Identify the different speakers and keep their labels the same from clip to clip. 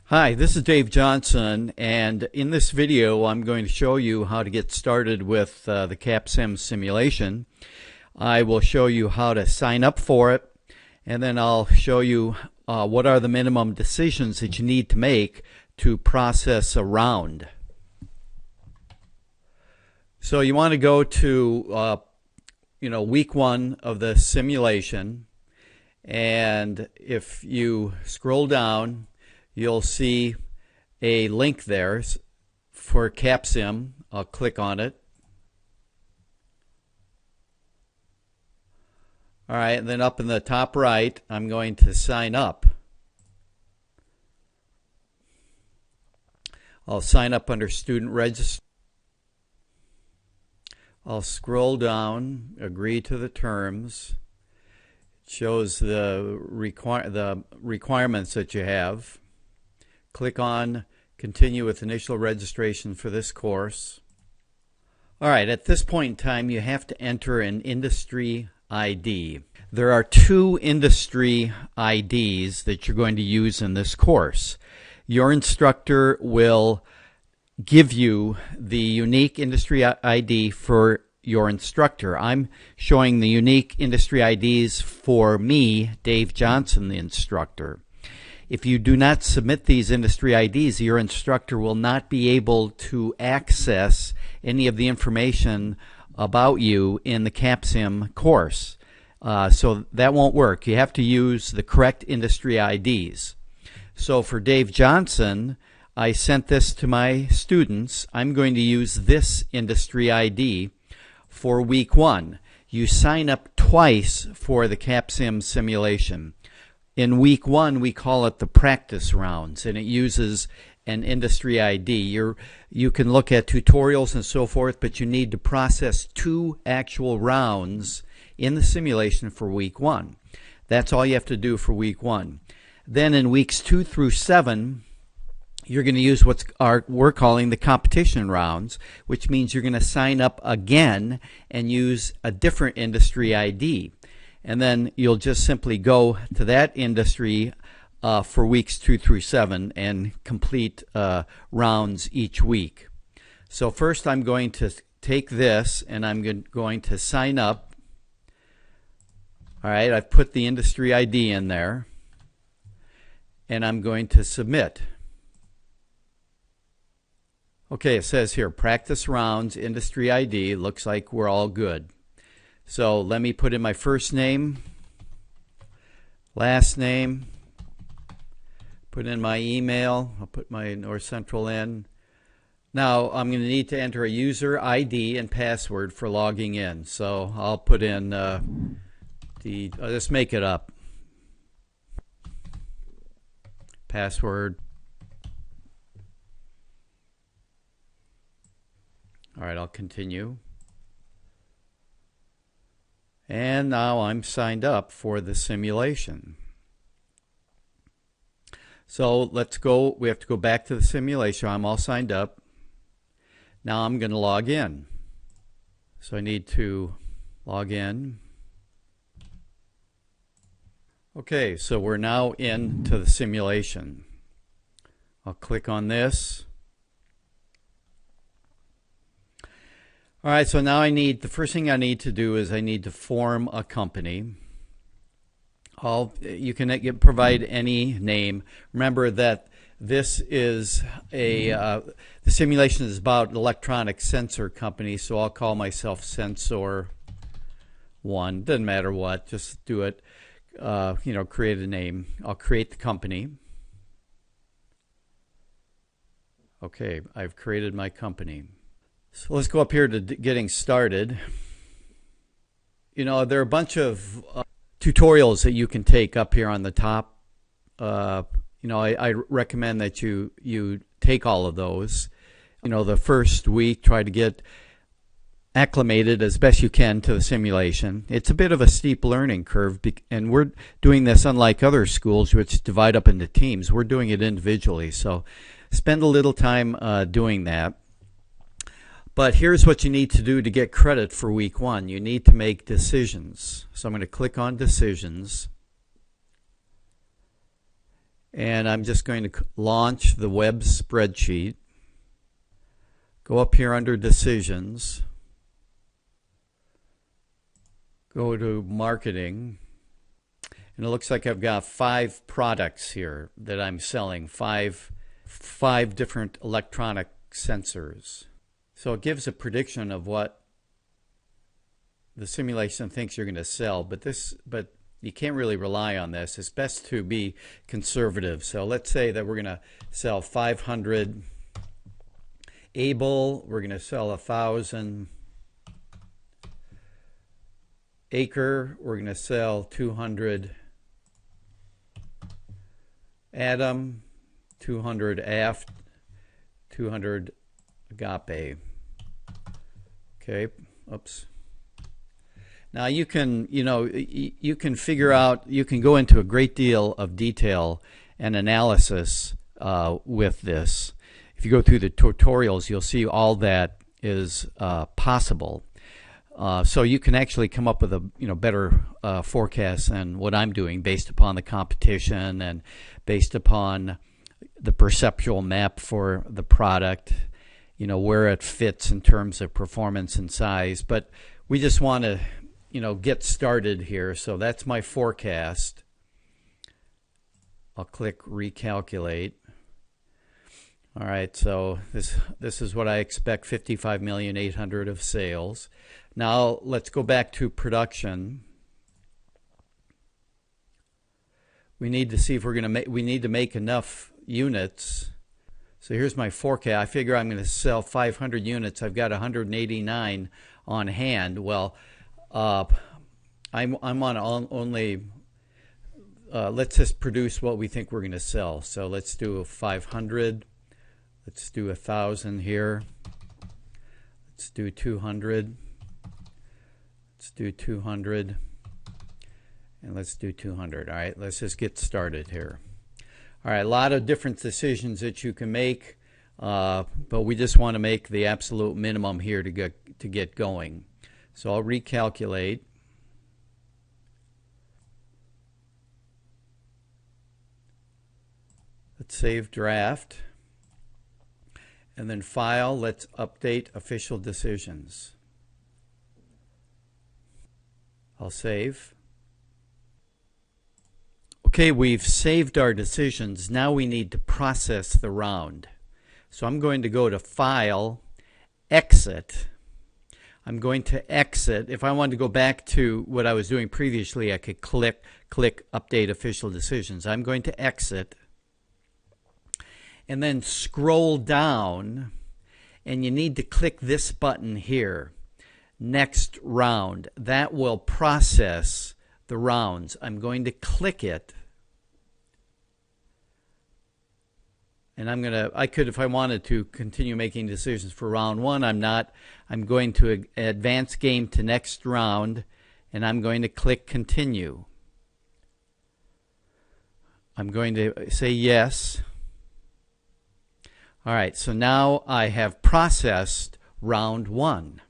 Speaker 1: Hi, this is Dave Johnson, and in this video I'm going to show you how to get started with the Capsim simulation. I will show you how to sign up for it, and then I'll show you what are the minimum decisions that you need to make to process a round. So you want to go to week 1 of the simulation, and if you scroll down you'll see a link there for Capsim. I'll click on it. All right, and then up in the top right, I'm going to sign up. I'll sign up under student register. I'll scroll down, agree to the terms. It shows the requirements that you have. Click on continue with initial registration for this course. All right, at this point in time you have to enter an industry ID. There are 2 industry IDs that you're going to use in this course. Your instructor will give you the unique industry ID for your instructor. I'm showing the unique industry IDs for me, Dave Johnson, the instructor. If you do not submit these industry IDs, your instructor will not be able to access any of the information about you in the Capsim course. So that won't work. You have to use the correct industry IDs. So for Dave Johnson, I sent this to my students. I'm going to use this industry ID for week 1. You sign up twice for the Capsim simulation. In week 1, we call it the practice rounds, and it uses an industry ID. You can look at tutorials and so forth, but you need to process 2 actual rounds in the simulation for week 1. That's all you have to do for week 1. Then in weeks 2 through 7, you're going to use we're calling the competition rounds, which means you're going to sign up again and use a different industry ID. And then you'll just simply go to that industry for weeks 2 through 7 and complete rounds each week. So first I'm going to take this and I'm going to sign up. All right, I've put the industry ID in there and I'm going to submit. Okay, it says here practice rounds, industry ID. Looks like we're all good. So let me put in my first name, last name, put in my email. I'll put my North Central in. Now I'm going to need to enter a user ID and password for logging in. So I'll put in I'll just make it up. Password. All right, I'll continue. And now I'm signed up for the simulation. So let's go. We have to go back to the simulation. I'm all signed up. Now I'm going to log in. So I need to log in. Okay, so we're now into the simulation. I'll click on this. All right, so now the first thing I need to do is I need to form a company. You can provide any name. Remember that this is the simulation is about an electronic sensor company, so I'll call myself NCUOne. Doesn't matter what, just do it. Create a name. I'll create the company. Okay, I've created my company. So let's go up here to getting started. There are a bunch of tutorials that you can take up here on the top. I recommend that you take all of those. The first week, try to get acclimated as best you can to the simulation. It's a bit of a steep learning curve, and we're doing this unlike other schools which divide up into teams. We're doing it individually, so spend a little time doing that. But here's what you need to do to get credit for week 1. You need to make decisions. So I'm going to click on decisions. And I'm just going to launch the web spreadsheet. Go up here under decisions. Go to marketing. And it looks like I've got 5 products here that I'm selling, five different electronic sensors. So it gives a prediction of what the simulation thinks you're going to sell, but you can't really rely on this. It's best to be conservative. So let's say that we're going to sell 500 Able, we're going to sell 1,000 Acre, we're going to sell 200 Atom, 200 Aft, 200 Agape. Okay, oops. Now you can figure out, you can go into a great deal of detail and analysis with this. If you go through the tutorials, you'll see all that is possible. So you can actually come up with a better forecast than what I'm doing based upon the competition and based upon the perceptual map for the product, where it fits in terms of performance and size. But we just want to get started here. So that's my forecast. I'll click recalculate. All right, so this is what I expect, 55,800,000 of sales. Now let's go back to production. We need to see if we need to make enough units. So here's my forecast. I figure I'm going to sell 500 units. I've got 189 on hand. Well, I'm on only. Let's just produce what we think we're going to sell. So let's do 500. Let's do 1,000 here. Let's do 200. Let's do 200. And let's do 200. All right, let's just get started here. All right, a lot of different decisions that you can make, but we just want to make the absolute minimum here to get going. So I'll recalculate. Let's save draft. And then file, let's update official decisions. I'll save. Okay, we've saved our decisions. Now we need to process the round. So I'm going to go to File, Exit. I'm going to exit. If I wanted to go back to what I was doing previously, I could click Update Official Decisions. I'm going to exit. And then scroll down, and you need to click this button here, Next Round. That will process the rounds. I'm going to click it, and I could, if I wanted to, continue making decisions for round 1. I'm not. I'm going to advance game to next round, and I'm going to click Continue. I'm going to say yes. All right, so now I have processed round 1.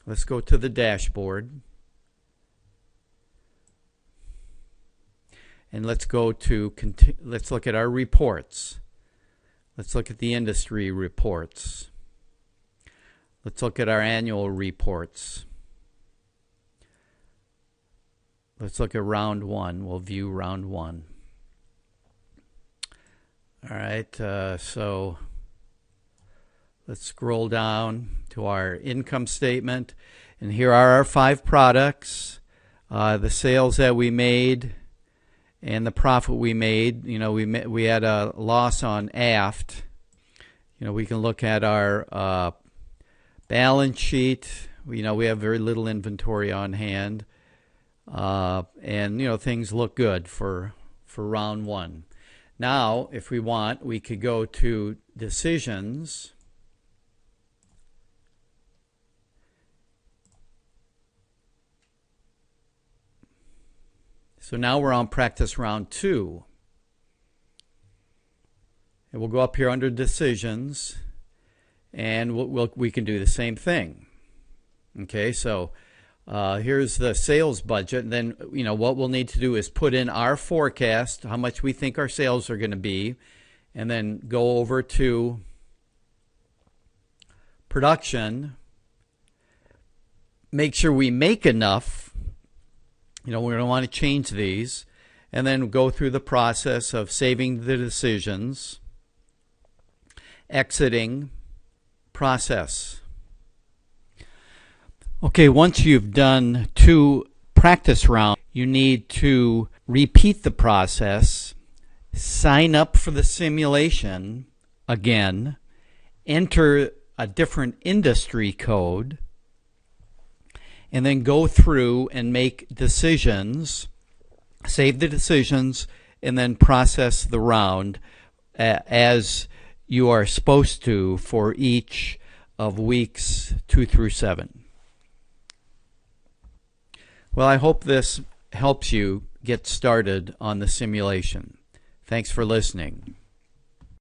Speaker 1: Let's go to the dashboard. And let's go to, let's look at our reports. Let's look at the industry reports. Let's look at our annual reports. Let's look at round 1. We'll view round 1. All right, so let's scroll down to our income statement, and here are our 5 products, the sales that we made, and the profit we made. We had a loss on Aft. We can look at our balance sheet. We have very little inventory on hand, and things look good for round 1. Now, if we want, we could go to Decisions. So now we're on Practice Round 2. And we'll go up here under Decisions, and we can do the same thing. Okay, so Here's the sales budget. And then, what we'll need to do is put in our forecast, how much we think our sales are going to be, and then go over to production. Make sure we make enough. We're going to want to change these, and then go through the process of saving the decisions, exiting, process. Okay, once you've done 2 practice rounds, you need to repeat the process, sign up for the simulation again, enter a different industry code, and then go through and make decisions, save the decisions, and then process the round as you are supposed to for each of weeks 2 through 7. Well, I hope this helps you get started on the simulation. Thanks for listening.